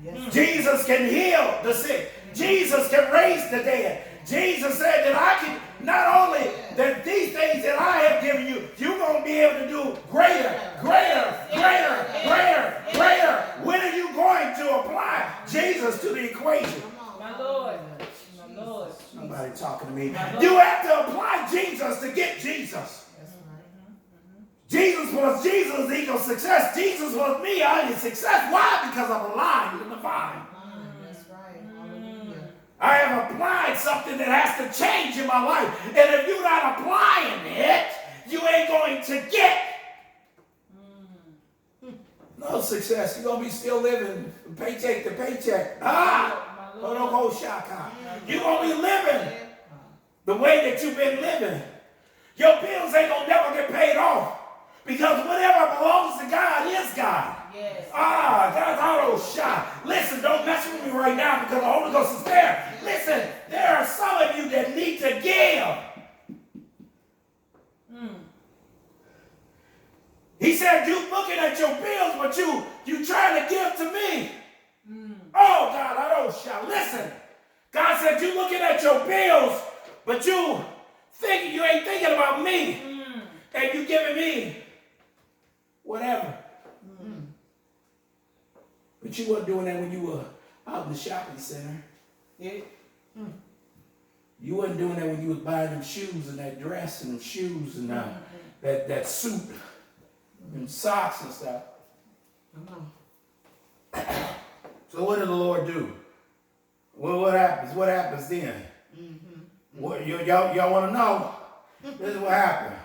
Yes. Jesus can heal the sick. Jesus can raise the dead. Jesus said that I can, not only that these things that I have given you, you're going to be able to do greater, greater, greater, greater, greater. When are you going to apply Jesus to the equation? My Lord. My Lord. Somebody talking to me. You have to apply Jesus to get Jesus. Jesus was Jesus equals success. Jesus was me, I am success. Why? Because I'm aligned with the vine. That's right. Hallelujah. I have applied something that has to change in my life. And if you're not applying it, you ain't going to get no success. You're going to be still living paycheck to paycheck. You're going to be living the way that you've been living. Your bills ain't going to never get paid off. Because whatever belongs to God is God. Yes. That's auto shot. Listen, don't mess with me right now because the Holy Ghost is there. Listen, there are some of you that need to give. He said, you looking at your bills, but you trying to give to me. Oh, God, I don't shout. Listen, God said, you looking at your bills, but you ain't thinking about me. And you giving me whatever. But you weren't doing that when you were out in the shopping center. Yeah. You wasn't doing that when you was buying them shoes and that dress and them shoes and that suit and socks and stuff. So what did the Lord do? Well, what happens? What happens then? What, y'all want to know? This is what happened.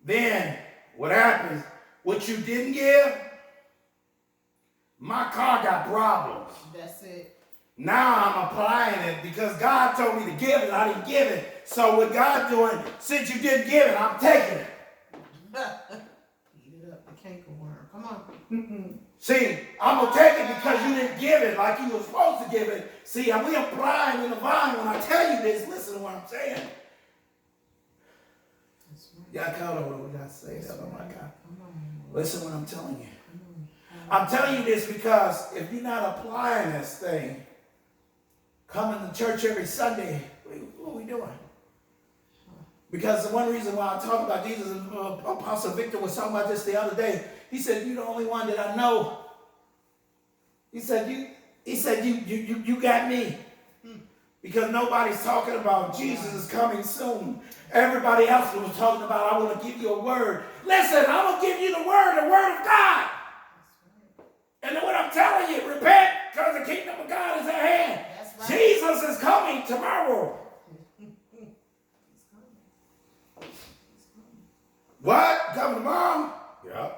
Then what happens? What you didn't give? My car got problems. That's it. Now I'm applying it because God told me to give it. I didn't give it. So what God doing, since you didn't give it, I'm taking it. Eat it up, the cankerworm. Come on. See, I'm going to take it because you didn't give it like you were supposed to give it. See, we applying in the vine. When I tell you this, listen to what I'm saying. Y'all caught on what we got to say. Oh my God. Listen what I'm telling you. I'm telling you this because if you're not applying this thing, coming to church every Sunday, what are we doing? Because the one reason why I talk about Jesus, and Apostle Victor was talking about this the other day. He said, you're the only one that I know. He said, you got me. Because nobody's talking about Jesus is coming soon. Everybody else was talking about, I want to give you a word. Listen, I'm going to give you the word of God. And then what I'm telling you, repent, because the kingdom of God is at hand. Right. Jesus is coming tomorrow. What? Coming tomorrow? Yeah.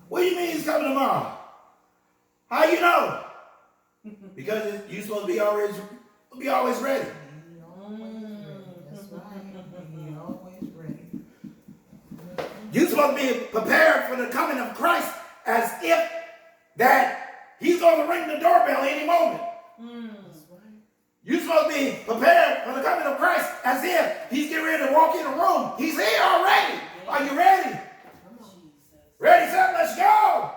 What do you mean he's coming tomorrow? How you know? Because you're supposed to be always ready. You're supposed to be prepared for the coming of Christ as if that he's going to ring the doorbell any moment. You're supposed to be prepared for the coming of Christ as if he's getting ready to walk in the room. He's here already. Are you ready? Ready, set, let's go.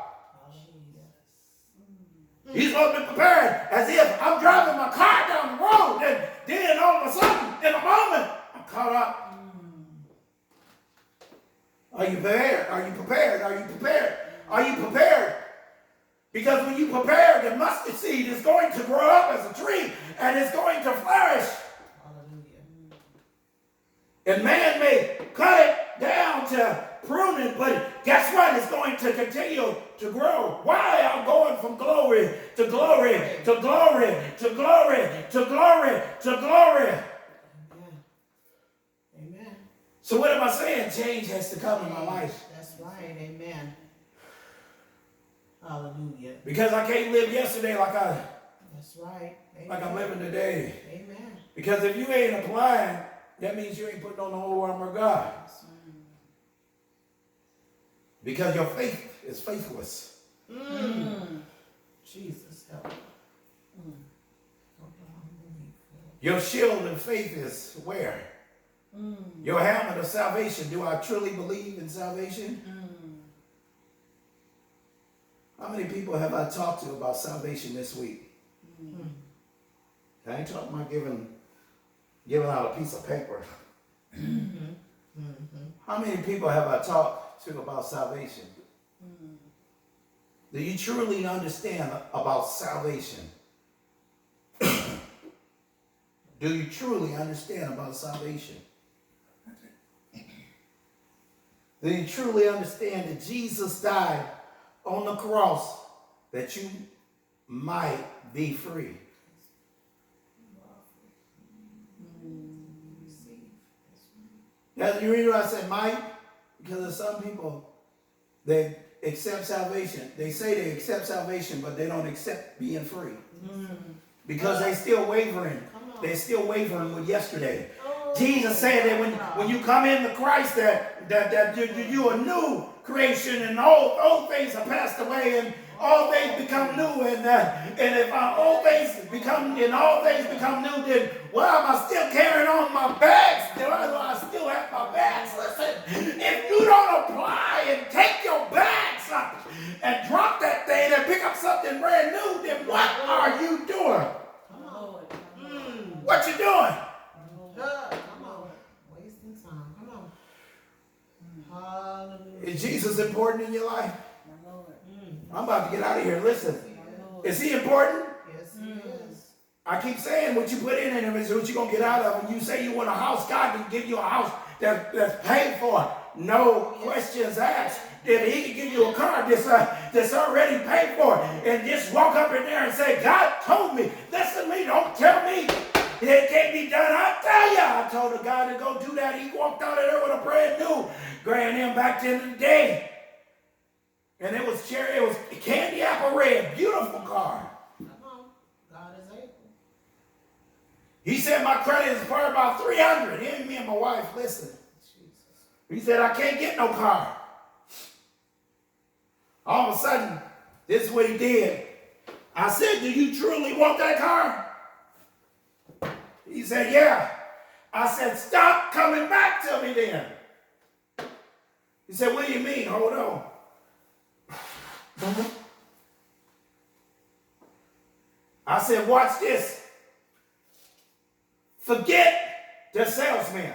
He's supposed to be prepared as if I'm driving my car down the road and then all of a sudden, in a moment, I'm caught up. Are you prepared? Are you prepared? Are you prepared? Are you prepared? Because when you prepare, the mustard seed is going to grow up as a tree and it's going to flourish. Hallelujah. And man may cut it down to prune it, but guess what? It's going to continue to grow. Why? I'm going from glory to glory to glory to glory to glory to glory. Amen. So what am I saying? Change has to come in my life. That's right. Amen. Hallelujah. Because I can't live yesterday like That's right. Amen. Like I'm living today. Amen. Because if you ain't applying, that means you ain't putting on the whole armor of God. Because your faith is faithless. Jesus help. Your shield of faith is where? Your helmet of salvation. Do I truly believe in salvation? How many people have I talked to about salvation this week? I ain't talking about giving out a piece of paper. How many people have I talked to about salvation? Do you truly understand about salvation? Do you truly understand about salvation? Do you truly understand that Jesus died on the cross that you might be free? Now, you reason why I say might? Because there's some people, they accept salvation. They say they accept salvation, but they don't accept being free. Because they still wavering. They're still wavering with yesterday. Jesus said that when you come into Christ, that you are new creation, and old things have passed away, and all things become new. And if all things become new, then why am I still carrying on my bags? Why do I still have my bags? Listen, if you don't apply and take your bags up and drop that thing and pick up something brand new, then what are you doing? What you doing? Come on. Wasting time. Come on. Hallelujah. Is Jesus important in your life? I'm about to get out of here. Listen. Is he important? Yes, he is. I keep saying what you put in him is what you're going to get out of. When you say you want a house, God can give you a house that's paid for. No questions asked. If he can give you a car that's already paid for, and just walk up in there and say, God told me, listen to me, don't tell me it can't be done. I tell you, I told the guy to go do that. He walked out of there with a brand new Grand Am back in the day. And it was candy apple red, beautiful car. Come on. God is able. He said my credit is probably about 300. He and me and my wife, listen. Jesus. He said I can't get no car. All of a sudden, this is what he did. I said, do you truly want that car? He said, yeah. I said, stop coming back to me then. He said, what do you mean? Hold on. I said, watch this. Forget the salesman.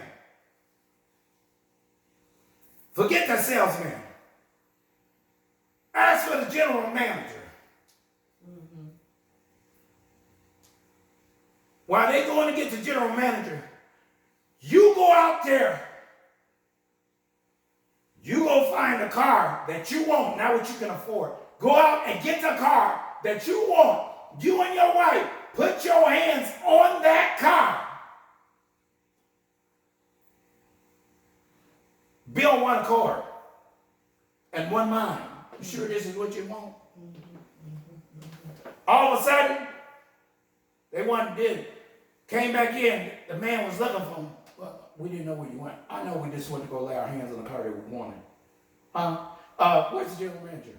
Forget the salesman. Ask for the general manager. While they going to get the general manager, you go out there. You go find a car that you want, not what you can afford. Go out and get the car that you want. You and your wife, put your hands on that car. Be on one accord and one mind. You sure this is what you want? All of a sudden, they came back in. The man was looking for them. Well, we didn't know where you went. I know we just went to go lay our hands on the car that we wanted. Where's the general manager?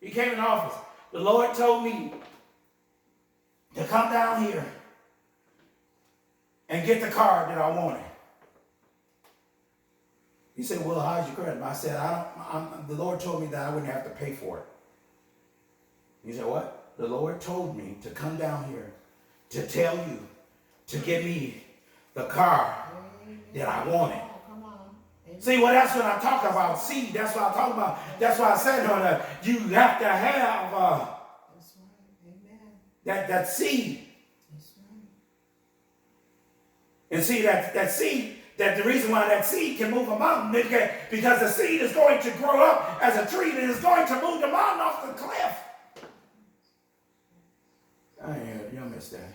He came in the office. The Lord told me to come down here and get the car that I wanted. He said, well, how's your credit? I said, the Lord told me that I wouldn't have to pay for it. He said, what? The Lord told me to come down here to tell you to give me the car that I wanted. See, well, that's what I talk about. See, that's what I talk about. That's why I said, you have to have That's right. Amen. that seed. That's right. And see, that seed, that the reason why that seed can move a mountain is because the seed is going to grow up as a tree and is going to move the mountain off the cliff. You missed that.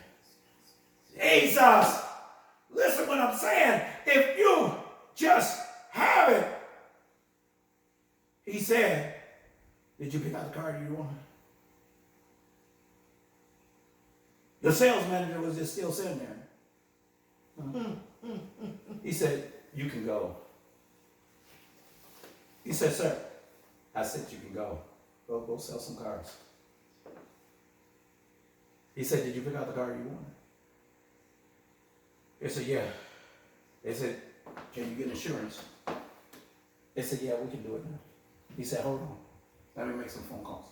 Jesus, listen what I'm saying. If you just have it, he said, did you pick out the car you wanted? The sales manager was just still sitting there. He said, you can go. He said, sir, I said you can go. Go sell some cars. He said, did you pick out the car you wanted? He said, yeah. They said, can you get insurance? They said, yeah, we can do it now. He said, hold on. Let me make some phone calls.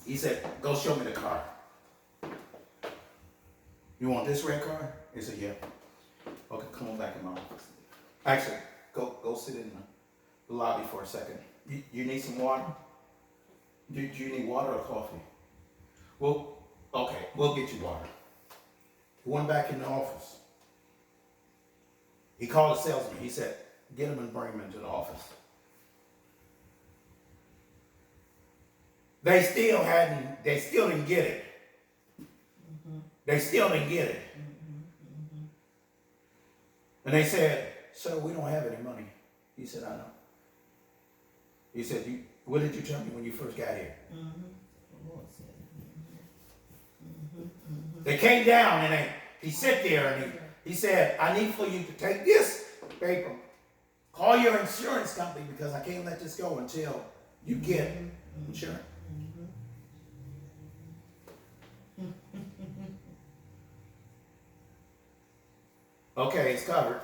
He said, go show me the car. You want this red car? He said, yeah. Okay, come on back in my office. Actually, go sit in the lobby for a second. You need some water? Do you need water or coffee? Well, okay, we'll get you water. He went back in the office. He called the salesman. He said, get him and bring him into the office. They still didn't get it. They still didn't get it. And they said, sir, we don't have any money. He said, I know. He said, what did you tell me when you first got here? They came down and he sat there and he said, I need for you to take this paper. Call your insurance company because I can't let this go until you get insurance. Okay, it's covered.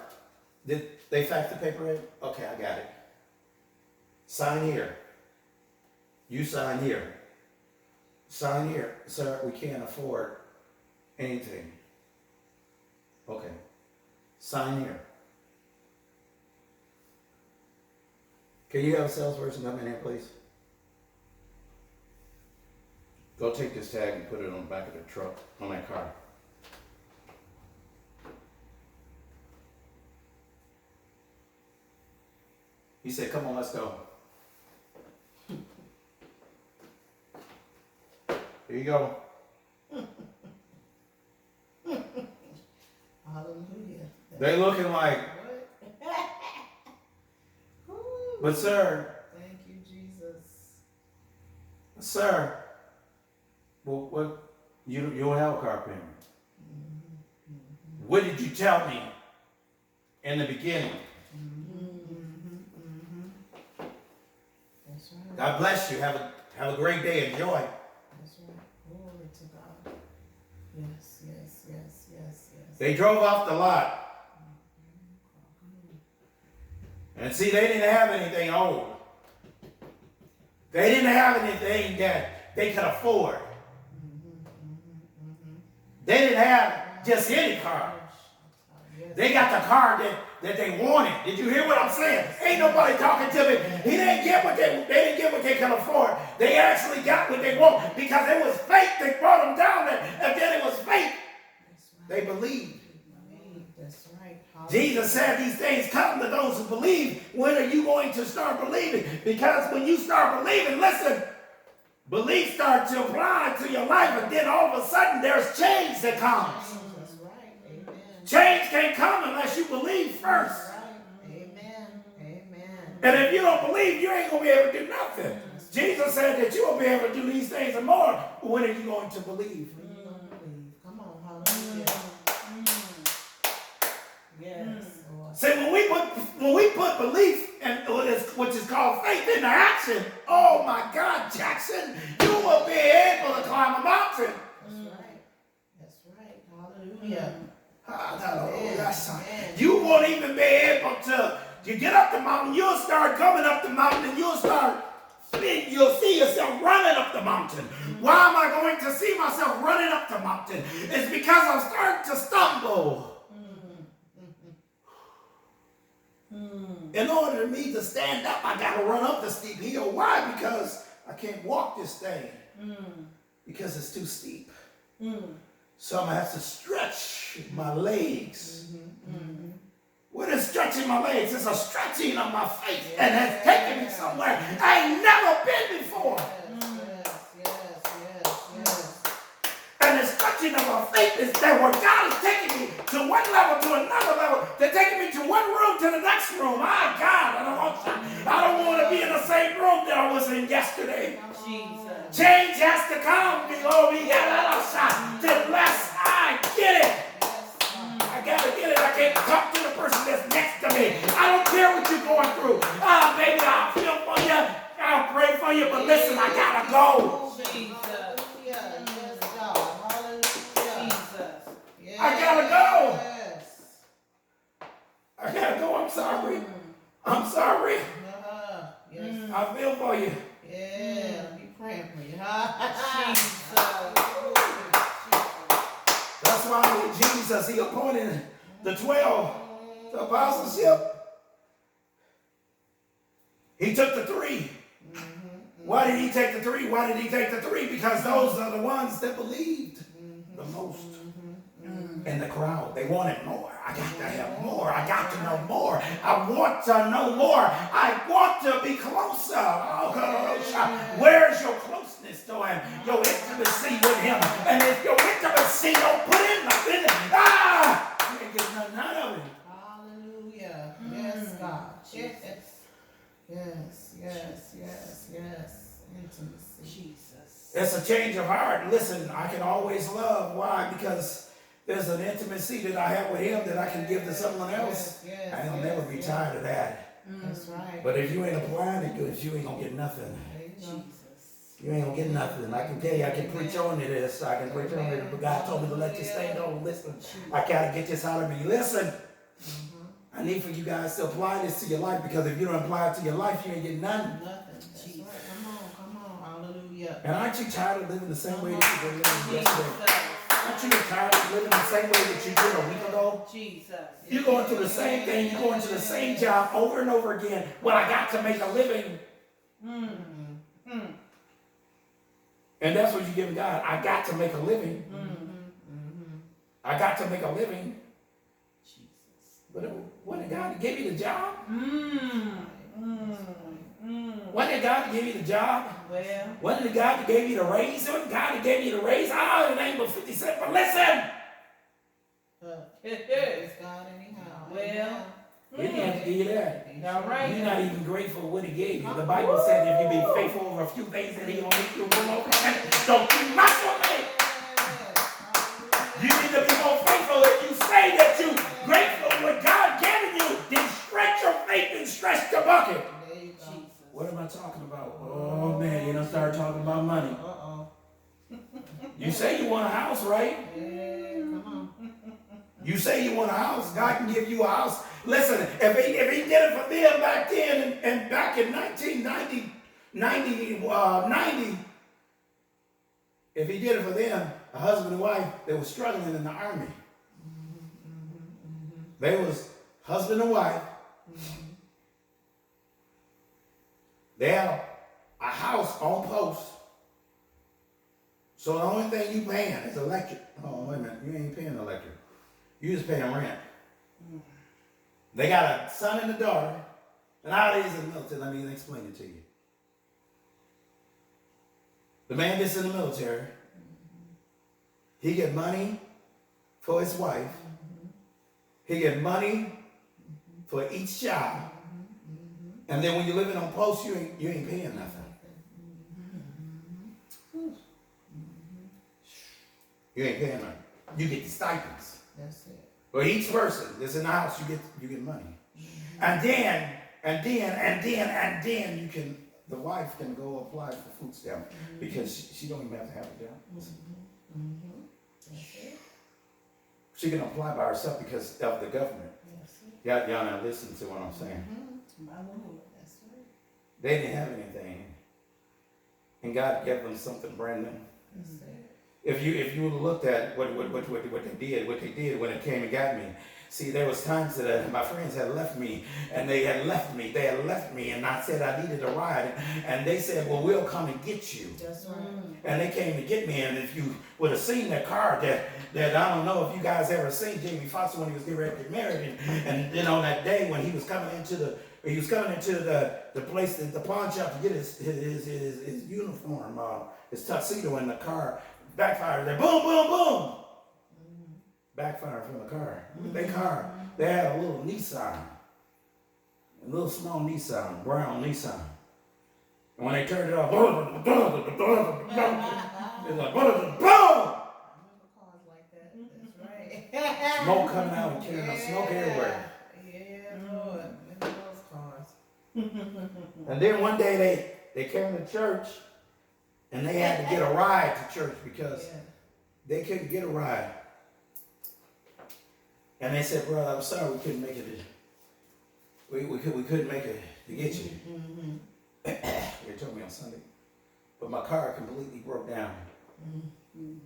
Did they fax the paper in? Okay, I got it. Sign here. You sign here. Sign here. Sir, we can't afford anything. Okay. Sign here. Can you have a salesperson come in here, please? Go take this tag and put it on the back of the truck, on that car. He said, come on, let's go. Here you go. Hallelujah. They looking like, but sir. Thank you, Jesus. Sir. Well, what? You don't have a car payment. What did you tell me in the beginning? That's right. God bless you. Have a great day. Enjoy. That's right. Glory to God. Yes, yes, yes, yes, yes. They drove off the lot. And see, they didn't have anything old. They didn't have anything that they could afford. They didn't have just any car. They got the car that they wanted. Did you hear what I'm saying? Ain't nobody talking to me. He didn't get what they didn't get what they could afford. They actually got what they want because it was faith that brought them down there. And then it was faith. They believed. That's right. Jesus said these things come to those who believe. When are you going to start believing? Because when you start believing, listen, belief starts to apply to your life, and then all of a sudden there's change that comes. That's right. Amen. Change can't come unless you believe first. That's right. Amen. Amen. And if you don't believe, you ain't going to be able to do nothing. Jesus said that you will be able to do these things and more. When are you going to believe? When you don't believe. Come on, hallelujah. Yes. Lord. See, when we put belief and which is called faith into action, oh my God, Jackson, you will be able to climb a mountain. That's right. That's right. Hallelujah. You won't even be able to. You get up the mountain, you'll start coming up the mountain, and you'll see yourself running up the mountain. Why am I going to see myself running up the mountain? It's because I'm starting to stumble. In order for me to stand up, I got to run up the steep hill. Why? Because I can't walk this thing. Because it's too steep. So I'm going to have to stretch my legs. What is stretching my legs? It's a stretching of my faith. And it's taking me somewhere I ain't never been before. Yes. And the stretching of my faith is that where God is taking me to one level to another level. They're taking me to one room to the next room. My God, I don't want to be in the same room that I was in yesterday. Jesus. Change has to come below me. Unless I get it. I gotta get it. I can't talk to the person that's next to me. I don't care what you're going through. Baby, I'll feel for you. I'll pray for you. But listen, I gotta go. Jesus. Yes, God. Hallelujah. Jesus. Yes. I gotta go. Yes. sorry. I'm sorry. Yes. I feel for you. Yeah. Be praying for you. That's why with Jesus, he appointed the 12 to apostleship. He took the 3. Why did he take the 3? Why did he take the 3? Because those are the ones that believed the most in the crowd. They wanted more. I got to have more. I got to know more. I want to know more. I want to be closer. Oh, where's your closeness to him? Your intimacy with him. And if your intimacy don't put in nothing, you ain't getting nothing out of it. Hallelujah. Yes, God. Yes. Intimacy. Jesus. It's a change of heart. Listen, I can always love. Why? Because there's an intimacy that I have with him that I can give to someone else. I'll never be tired of that. That's right. But if you ain't applying it good, you ain't going to get nothing. Jesus. You ain't going to get nothing. I can tell you, I can preach on you this. I can preach on it. But God told me to let you stay. No, listen. I got to get this out of me. Listen. I need for you guys to apply this to your life, because if you don't apply it to your life, you ain't getting nothing. That's right. Come on. Hallelujah. And aren't you tired of living the same way that you were living yesterday? Aren't you tired of living the same way that you did a week ago? Jesus. You're going through the same thing. You're going to the same job over and over again. Well, I got to make a living. And that's what you're giving God. I got to make a living. I got to make a living. But wasn't it God that gave you the job? Wasn't it God that gave you the job? Well. Wasn't it God that gave you the raise? Wasn't it God that gave you the raise? It ain't but 50 cents. But listen. It's God anyhow. Well. He didn't have to give you that. All right. You're not even grateful for what he gave you. The Bible said if you be faithful over a few things, that he will make you rule over many. Don't you mess with me. You need to be more faithful. If you say that you're grateful for what God gave you, then stretch your faith and stretch the bucket. There you go. What am I talking about? Oh man, you don't start talking about money. You say you want a house, right? Yeah, come on. You say you want a house. God can give you a house. Listen, if he did it for them back then and back in 1990, 90, if he did it for them, a husband and wife, they were struggling in the army. They was husband and wife. They had a house on post. So the only thing you paying is electric. Oh, wait a minute. You ain't paying electric. You just paying rent. They got a son and a daughter. And how it is in the military, let me explain it to you. The man gets in the military. He get money for his wife. He get money for each child. And then when you're living on post, you ain't paying nothing. You ain't paying nothing. You get the stipends. That's it. For each person that's in the house, you get money. And then you can, the wife can go apply for food stamp because she don't even have to have a job. That's it. She can apply by herself because of the government. That's it. Y'all not listening to what I'm saying. My Lord. That's right. They didn't have anything. And God gave them something brand new. That's it. If you looked at what they did when it came and got me. See, there was times that my friends had left me, and they had left me, and I said I needed a ride, and they said, well, we'll come and get you. That's right. And they came to get me, and if you would have seen that car that I don't know if you guys ever seen Jamie Foxx when he was getting ready to get married, and then on that day when he was coming into the place, the pawn shop to get his uniform, his tuxedo in the car, backfired there, boom, boom, boom. Backfired from the car. Their car, they had a little Nissan, a little small Nissan, brown Nissan. And when they turned it off, it's like, boom! Cars like that. That's right. Smoke coming out and carrying smoke everywhere. Yeah, Lord. Look at those cars. And then one day they came to church and they had to get a ride to church because they couldn't get a ride. And they said, brother, I'm sorry we couldn't make it couldn't make it to get you. They told me on Sunday. But my car completely broke down. And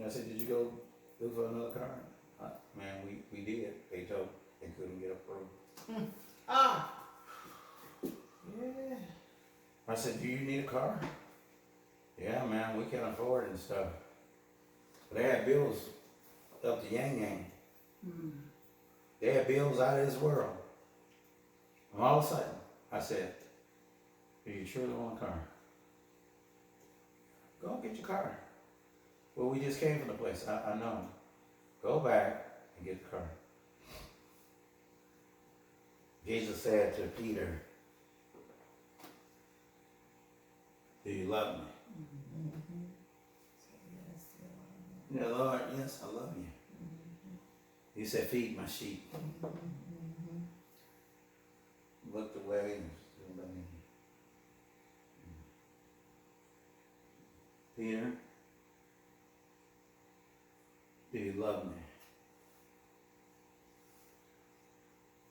I said, did you go look for another car? Man, we did. They told they couldn't get approved. Yeah. I said, do you need a car? Yeah, man, we can't afford it and stuff. But they had bills up to yang yang. They had bills out of this world. And all of a sudden, I said, do you truly want a car? Go get your car. Well, we just came from the place. I know. Go back and get the car. Jesus said to Peter, do you love me? Yeah, Lord, yes, I love you. He said, feed my sheep. Looked away and still loved me. Peter, do you love me?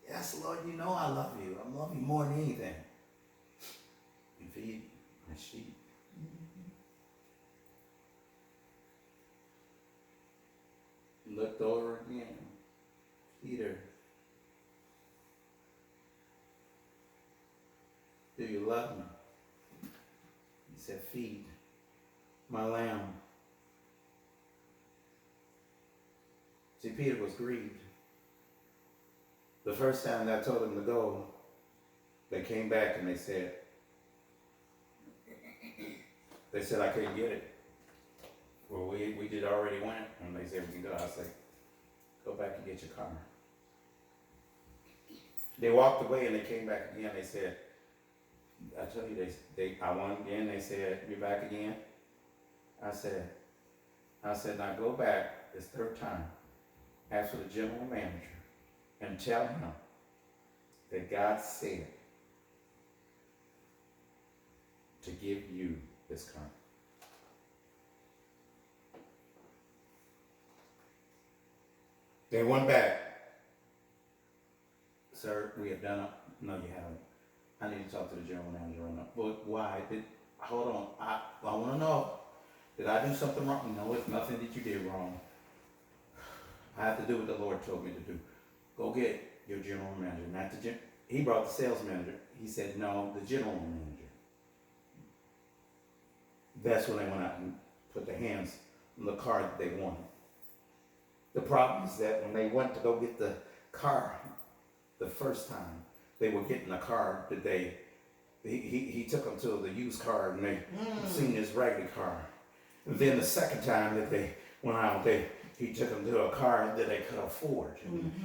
Yes, Lord, you know I love you. I love you more than anything. You feed my sheep. Looked over again. Peter, do you love me? He said, feed my lamb. See, Peter was grieved. The first time that I told him to go, they came back and they said I couldn't get it. Well, we did already went, and they said we can go. I said, go back and get your car. They walked away and they came back again. They said, I tell you, I won again. They said, you're back again. I said, now go back this third time. Ask for the general manager and tell him that God said to give you this car. They went back. Sir, we have done it. No, you haven't. I need to talk to the general manager right now. But why? Hold on. I want to know. Did I do something wrong? No, it's nothing that you did wrong. I have to do what the Lord told me to do. Go get your general manager. Not the he brought the sales manager. He said, no, the general manager. That's when they went out and put their hands on the car that they wanted. The problem is that when they went to go get the car the first time, they were getting a car that he took them to the used car and they seen this raggedy car. And then the second time that they went out, he took them to a car that they could afford.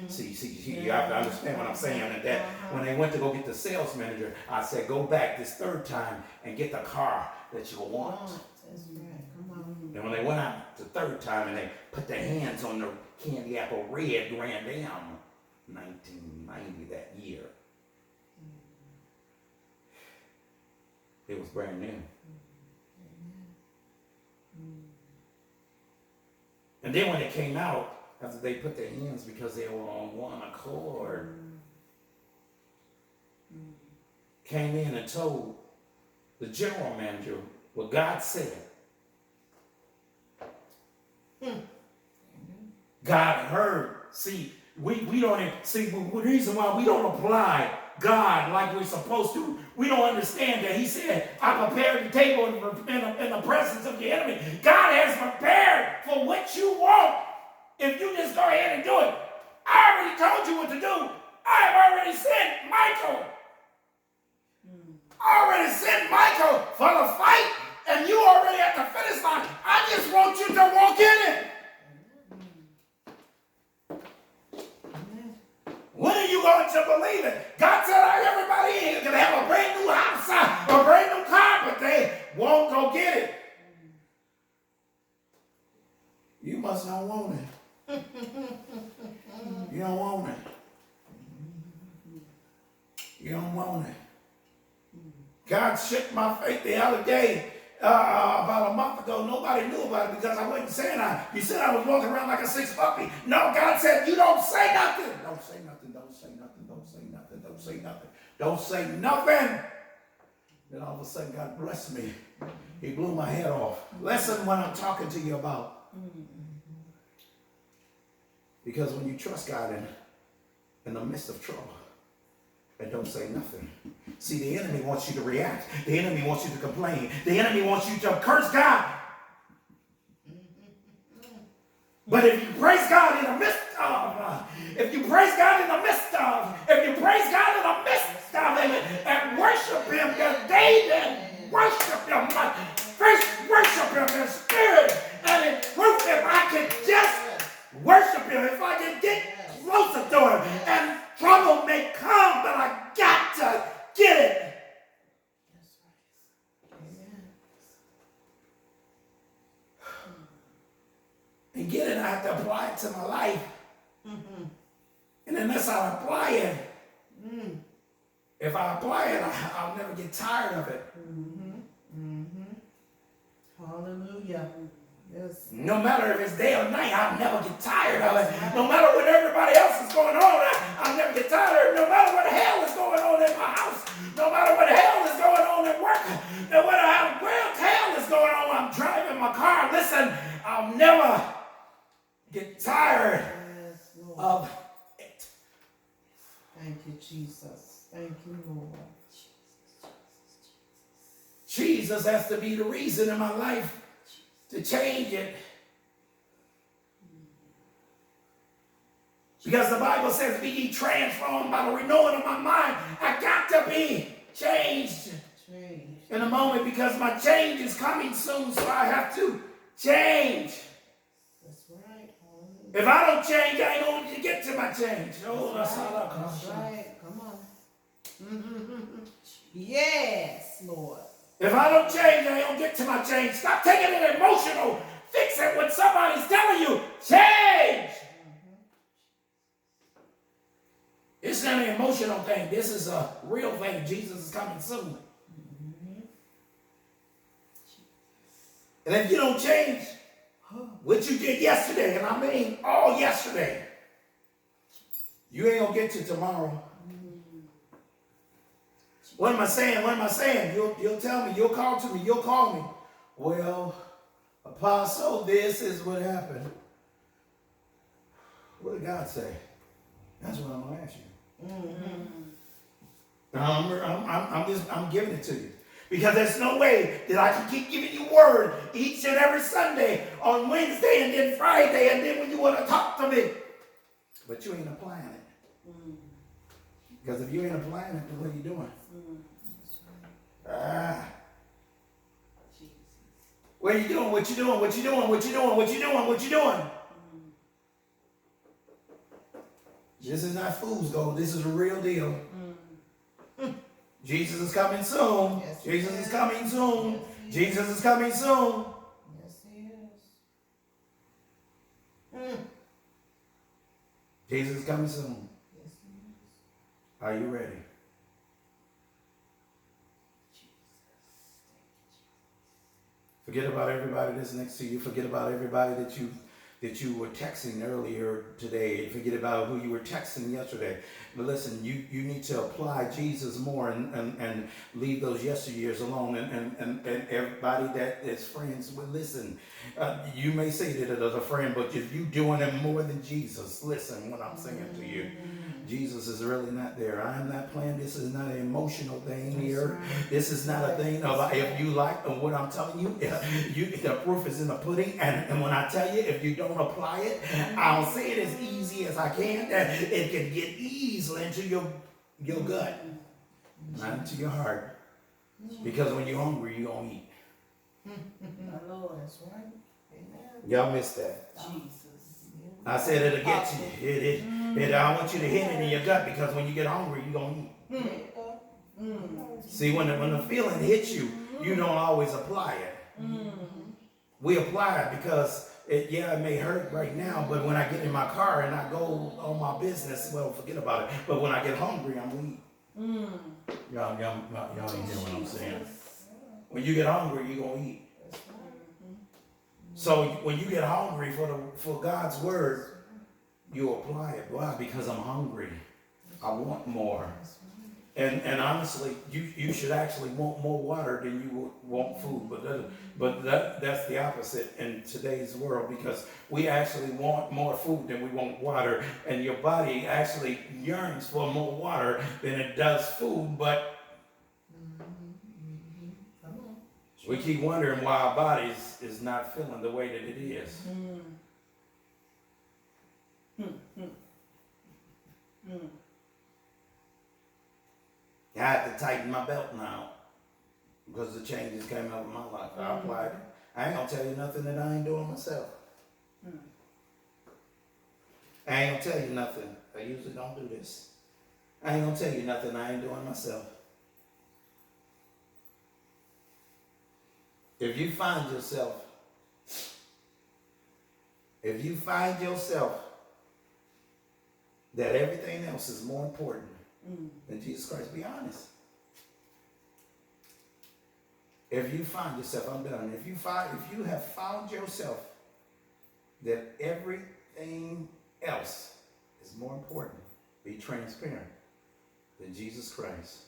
See, you have to understand what I'm saying. And that when they went to go get the sales manager, I said, go back this third time and get the car that you want. That's right. Come on. And when they went out the third time and they put their hands on the candy apple red Grand Am, 1990 that year, it was brand new. And then when it came out, after they put their hands because they were on one accord, came in and told the general manager what God said. God heard. See, we don't see the reason why we don't apply God like we're supposed to. We don't understand that he said, I prepared the table in the presence of the enemy. God has prepared for what you want. If you just go ahead and do it. I already told you what to do. I have already sent Michael. I already sent Michael for the fight, and you already at the finish line. I just want you to walk in it. When are you going to believe it? God said everybody in can have a brand new house, a brand new car, but they won't go get it. You must not want it. You don't want it. You don't want it. God shook my faith the other day. about a month ago, nobody knew about it because I wasn't saying you said I was walking around like a sick puppy. No, God said, you don't say nothing. Don't say nothing. Don't say nothing. Don't say nothing. Don't say nothing. Don't say nothing. Then all of a sudden, God blessed me. He blew my head off. Listen what I'm talking to you about. Because when you trust God in the midst of trouble, and don't say nothing. See, the enemy wants you to react. The enemy wants you to complain. The enemy wants you to curse God. But if you praise God in the midst of, if you praise God in the midst of, and worship Him, because they that worship Him must first worship Him in spirit and in truth. If I can just worship Him, if I can get closer to Him, and trouble may come, but I got to get it. That's right. Amen. And get it, I have to apply it to my life. And unless I apply it, if I apply it, I'll never get tired of it. Hallelujah. Yes. No matter if it's day or night, I'll never get tired of it. No matter what everybody else is going on, I'll never get tired of it. No matter what hell is going on in my house, no matter what hell is going on at work, no matter what hell is going on, I'm driving my car. Listen, I'll never get tired of it. Thank you, Jesus. Thank you, Lord. Jesus has to be the reason in my life to change it. Because the Bible says, be ye transformed by the renewing of my mind. I got to be changed in a moment because my change is coming soon, so I have to change. That's right. If I don't change, I ain't going to get to my change. Oh, that's right. Come on. Yes, Lord. If I don't change, I don't get to my change. Stop taking it emotional. Fix it when somebody's telling you, change. It's not an emotional thing. This is a real thing. Jesus is coming soon. And if you don't change what you did yesterday, and I mean all yesterday, you ain't going to get to tomorrow. What am I saying? You'll tell me. You'll call to me. You'll call me. Well, Apostle, this is what happened. What did God say? That's what I'm going to ask you. I'm giving it to you. Because there's no way that I can keep giving you word each and every Sunday on Wednesday and then Friday and then when you want to talk to me. But you ain't applying it. Because if you ain't applying it, then what are you doing? What are you doing? What you doing? What you doing? What you doing? What you doing? What you doing? This is not fool's gold. This is a real deal. Jesus is coming soon. Yes, Jesus is coming soon. Jesus is coming soon. Yes, He is. Jesus is coming soon. Yes, He is. Are you ready? Forget about everybody that's next to you. Forget about everybody that you were texting earlier today. Forget about who you were texting yesterday. But listen, you need to apply Jesus more and leave those yesteryears alone. And everybody that is friends with, listen, you may say that it as a friend, but if you doing it more than Jesus, listen what I'm saying to you. Jesus is really not there. I am not playing. This is not an emotional thing here. This is not a thing of if you like what I'm telling you. The proof is in the pudding. And when I tell you, if you don't apply it, I'll say it as easy as I can. It can get easily into your gut, not into your heart. Because when you're hungry, you're going to eat. My Lord, that's right. Amen. Y'all missed that. Jesus. I said it'll get to you. I want you to hit it in your gut because when you get hungry, you're going to eat. See, when the feeling hits you, you don't always apply it. We apply it because it may hurt right now, but when I get in my car and I go on my business, well, forget about it. But when I get hungry, I'm weak. Y'all ain't hear what I'm saying. When you get hungry, you're going to eat. That's right. So when you get hungry for God's word, you apply it. Why? Because I'm hungry. I want more. That's right. And honestly, you should actually want more water than you would want food. But that's the opposite in today's world, because we actually want more food than we want water. And your body actually yearns for more water than it does food. But Come on. we keep wondering why our bodies is not feeling the way that it is. I had to tighten my belt now because the changes came up in my life. I applied it. I ain't gonna tell you nothing that I ain't doing myself. I ain't gonna tell you nothing. I usually don't do this. I ain't gonna tell you nothing I ain't doing myself. If you find yourself that everything else is more important than Jesus Christ, be honest. If you find yourself, I'm done. If you have found yourself that everything else is more important, be transparent, than Jesus Christ,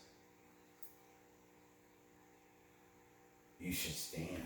you should stand.